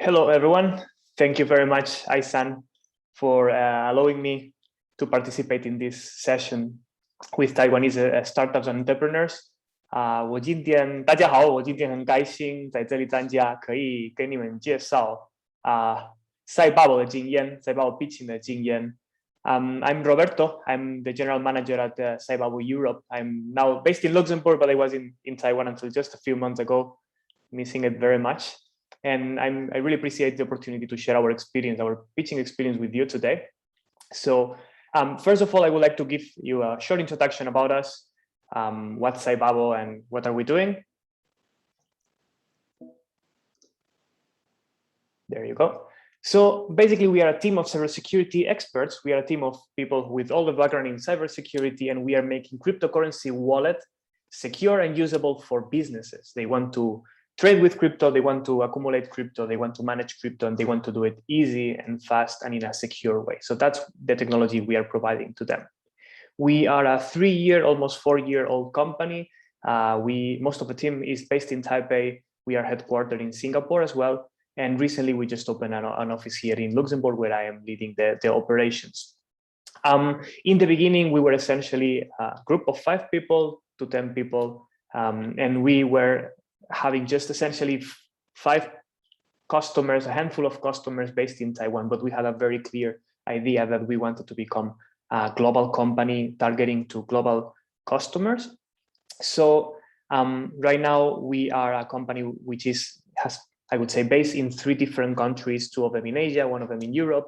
Hello, everyone. Thank you very much, Aisan, for allowing me to participate in this session with Taiwanese startups and entrepreneurs. 大家好，我今天很开心在这里参加，可以给你们介绍CYBAVO 的经验，CYBAVO pitching 的经验。I'm Roberto. I'm the general manager at CYBAVO Europe. I'm now based in Luxembourg, but I was in Taiwan until just a few months ago, missing it very much. And I really appreciate the opportunity to share our experience, our pitching experience with you today. So first of all, I would like to give you a short introduction about us, what's CYBAVO and what are we doing. There you go. So basically, we are a team of cybersecurity experts. We are a team of people with all the background in cybersecurity, and we are making cryptocurrency wallet secure and usable for businesses. They want to trade with crypto, they want to accumulate crypto, they want to manage crypto, and they want to do it easy and fast and in a secure way. So that's the technology we are providing to them. We are a 3-year, almost 4-year-old company. Most of the team is based in Taipei. We are headquartered in Singapore as well. And recently we just opened an office here in Luxembourg where I am leading the operations. In the beginning, we were essentially a group of 5 people to 10 people. And we were having just essentially 5 customers, a handful of customers based in Taiwan, but we had a very clear idea that we wanted to become a global company targeting to global customers. So right now we are a company which has, I would say, based in 3 different countries, 2 of them in Asia, 1 of them in Europe.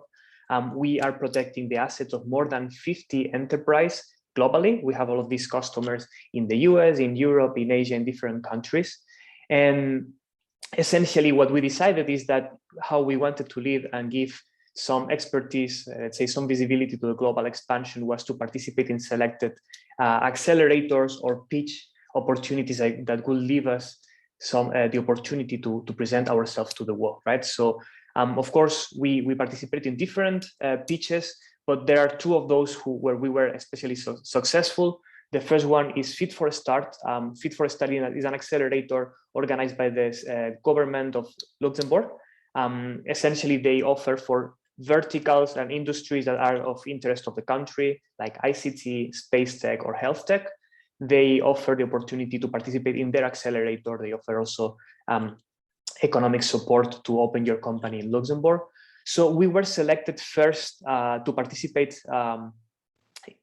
We are protecting the assets of more than 50 enterprises globally. We have all of these customers in the US, in Europe, in Asia, in different countries. And essentially what we decided is that how we wanted to lead and give some expertise, let's say some visibility to the global expansion, was to participate in selected accelerators or pitch opportunities that would leave us the opportunity to present ourselves to the world, right? So of course we participate in different pitches, but there are 2 of those where we were especially successful. The first one is Fit for a Start. Fit for a Start is an accelerator organized by the government of Luxembourg. Essentially, they offer for verticals and industries that are of interest of the country, like ICT, space tech, or health tech. They offer the opportunity to participate in their accelerator. They offer also economic support to open your company in Luxembourg. So we were selected first to participate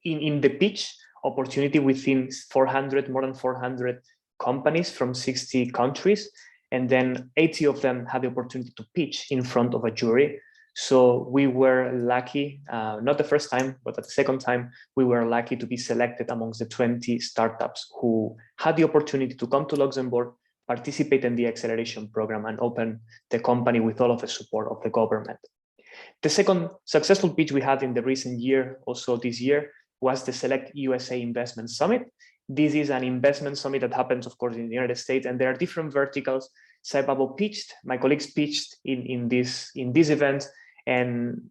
in the pitch opportunity within more than 400 companies from 60 countries. And then 80 of them had the opportunity to pitch in front of a jury. So we were lucky, not the first time, but the second time, we were lucky to be selected amongst the 20 startups who had the opportunity to come to Luxembourg, participate in the acceleration program, and open the company with all of the support of the government. The second successful pitch we had in the recent year, also this year, was the Select USA Investment Summit. This is an investment summit that happens, of course, in the United States, and there are different verticals. CYBAVO pitched, my colleagues pitched in this event, and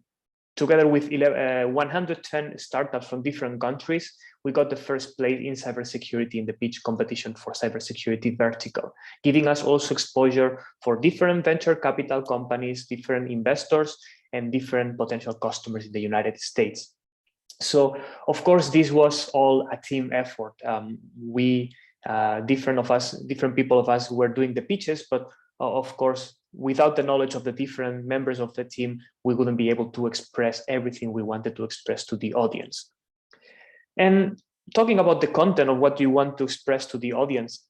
together with 110 startups from different countries, we got the first place in cybersecurity in the pitch competition for cybersecurity vertical, giving us also exposure for different venture capital companies, different investors, and different potential customers in the United States. So, of course, this was all a team effort. Different people of us were doing the pitches, but of course, without the knowledge of the different members of the team, we wouldn't be able to express everything we wanted to express to the audience. And talking about the content of what you want to express to the audience,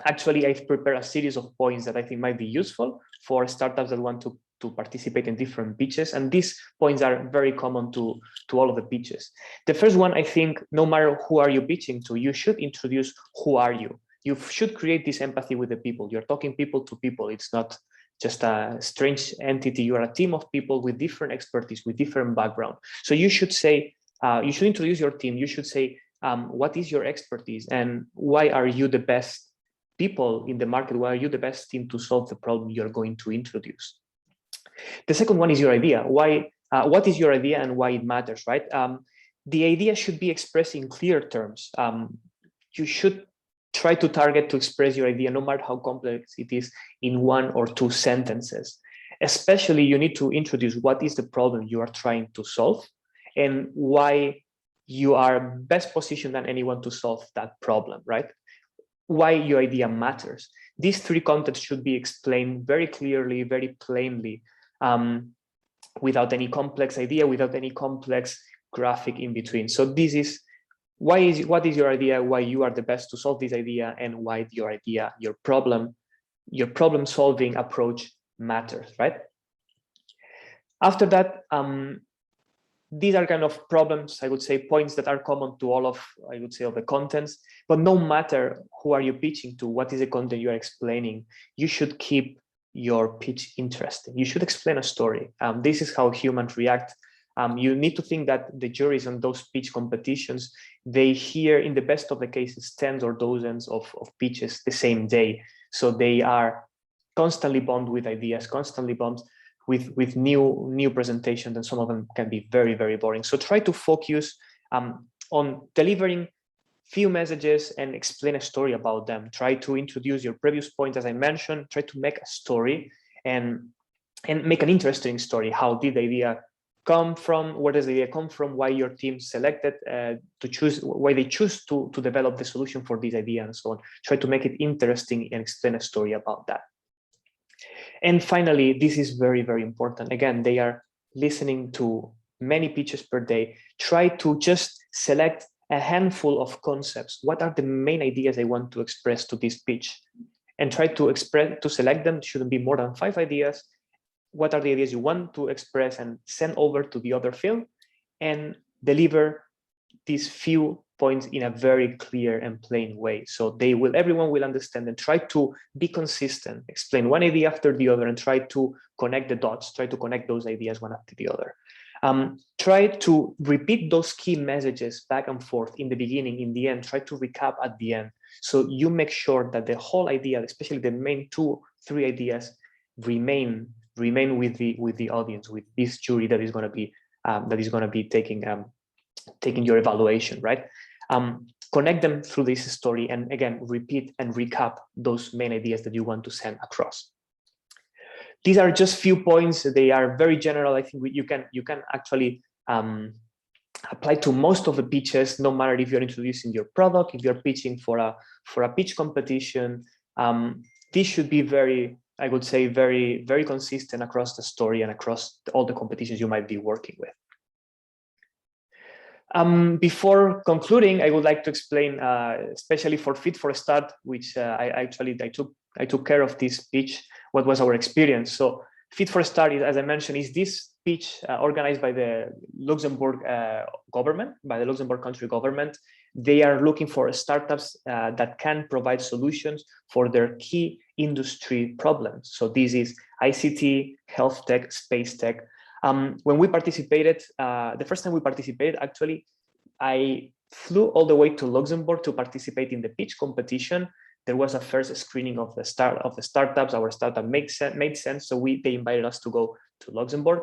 actually, I've prepared a series of points that I think might be useful for startups that want to participate in different pitches. And these points are very common to all of the pitches. The first one, I think, no matter who are you pitching to, you should introduce who are you. You should create this empathy with the people. You're talking people to people. It's not just a strange entity. You are a team of people with different expertise, with different background. So you should say, you should introduce your team. You should say, what is your expertise and why are you the best people in the market? Why are you the best team to solve the problem you're going to introduce? The second one is your idea. What is your idea and why it matters, right? The idea should be expressed in clear terms. You should try to target to express your idea, no matter how complex it is, in 1 or 2 sentences. Especially, you need to introduce what is the problem you are trying to solve and why you are best positioned than anyone to solve that problem, right? Why your idea matters. These three contexts should be explained very clearly, very plainly, without any complex idea, without any complex graphic in between. So this is what is your idea, why you are the best to solve this idea, and why your idea, your problem solving approach matters, right? After that, these are kind of problems, I would say, points that are common to all of, I would say, of the contents, but no matter who are you pitching to, what is the content you are explaining, you should keep your pitch interesting. You should explain a story. This is how humans react. You need to think that the juries on those pitch competitions, they hear, in the best of the cases, tens or dozens of pitches the same day. So they are constantly bombed with ideas, constantly bombed with new presentations, and some of them can be very, very boring. So try to focus on delivering few messages and explain a story about them. Try to introduce your previous point, as I mentioned. Try to make a story and make an interesting story. How did the idea come from? Where does the idea come from? Why your team selected to choose, why they choose to develop the solution for this idea, and so on. Try to make it interesting and explain a story about that. And finally, this is very, very important. Again, they are listening to many pitches per day. Try to just select a handful of concepts. What are the main ideas I want to express to this pitch? And try to select them. It shouldn't be more than 5 ideas. What are the ideas you want to express, and send over to the other field, and deliver these few points in a very clear and plain way. So everyone will understand, and try to be consistent, explain one idea after the other, and try to connect the dots, try to connect those ideas one after the other. Try to repeat those key messages back and forth in the beginning, in the end. Try to recap at the end. So you make sure that the whole idea, especially the main 2-3 ideas, remain with the audience, with this jury that is going to be taking your evaluation, right? Connect them through this story, and again, repeat and recap those main ideas that you want to send across. These are just few points. They are very general. I think you can actually apply to most of the pitches, no matter if you're introducing your product, if you're pitching for a pitch competition. This should be very, I would say, very, very consistent across the story and across all the competitions you might be working with. Before concluding, I would like to explain, especially for Fit for a Start, which I took care of this pitch, what was our experience. So Fit for a Start, as I mentioned, is this pitch organized by the Luxembourg government, by the Luxembourg country government. They are looking for startups that can provide solutions for their key industry problems. So this is ICT, health tech, space tech. When we participated, the first time we participated, actually, I flew all the way to Luxembourg to participate in the pitch competition. There was a first screening of the startups. Our startup made sense, so they invited us to go to Luxembourg.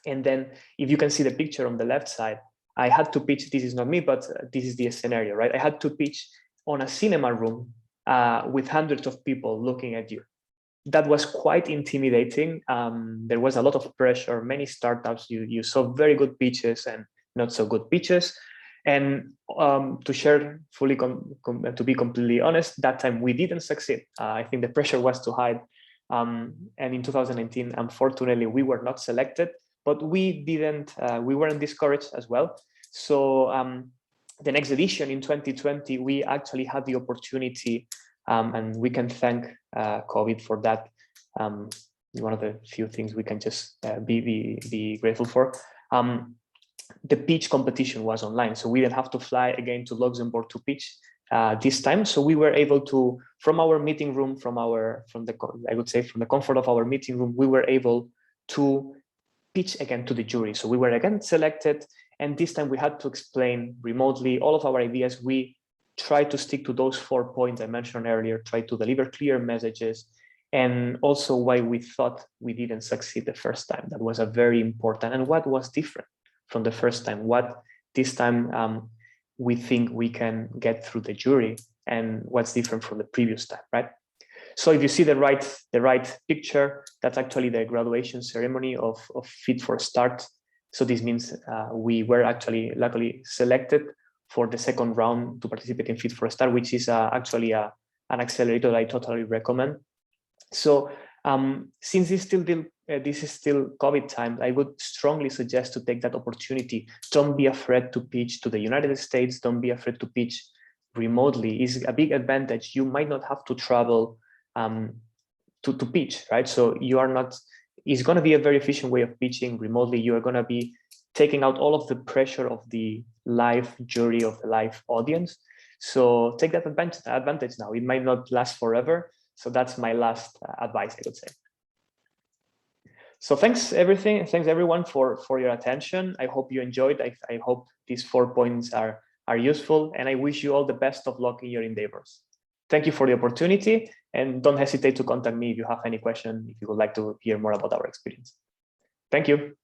And then, if you can see the picture on the left side, I had to pitch. This is not me, but this is the scenario, right? I had to pitch on a cinema room with hundreds of people looking at you. That was quite intimidating. There was a lot of pressure, many startups. You saw very good pitches and not so good pitches. And to share fully, to be completely honest, that time we didn't succeed. I think the pressure was too high. And in 2019, unfortunately, we were not selected, but we weren't discouraged as well. So the next edition in 2020, we actually had the opportunity, and we can thank COVID for that. One of the few things we can just be grateful for. The pitch competition was online, so we didn't have to fly again to Luxembourg to pitch this time. So we were able to, from our meeting room, from the comfort of our meeting room, we were able to pitch again to the jury. So we were again selected, and this time we had to explain remotely all of our ideas. We tried to stick to those 4 points I mentioned earlier, try to deliver clear messages, and also why we thought we didn't succeed the first time. That was a very important, and what was different from the first time, what this time we think we can get through the jury, and what's different from the previous time, right? So if you see the right picture, that's actually the graduation ceremony of Fit for Start. So this means we were actually luckily selected for the second round to participate in Fit for Start, which is actually an accelerator that I totally recommend. So since this is still COVID time, I would strongly suggest to take that opportunity. Don't be afraid to pitch to the United States. Don't be afraid to pitch remotely. It's a big advantage. You might not have to travel to pitch, right? So you are not, it's going to be a very efficient way of pitching remotely. You are going to be taking out all of the pressure of the live jury, of the live audience. So take that advantage now. It might not last forever. So that's my last advice, I would say. So thanks everyone for your attention. I hope you enjoyed. I hope these 4 points are useful, and I wish you all the best of luck in your endeavors. Thank you for the opportunity, and don't hesitate to contact me if you have any question, if you would like to hear more about our experience. Thank you.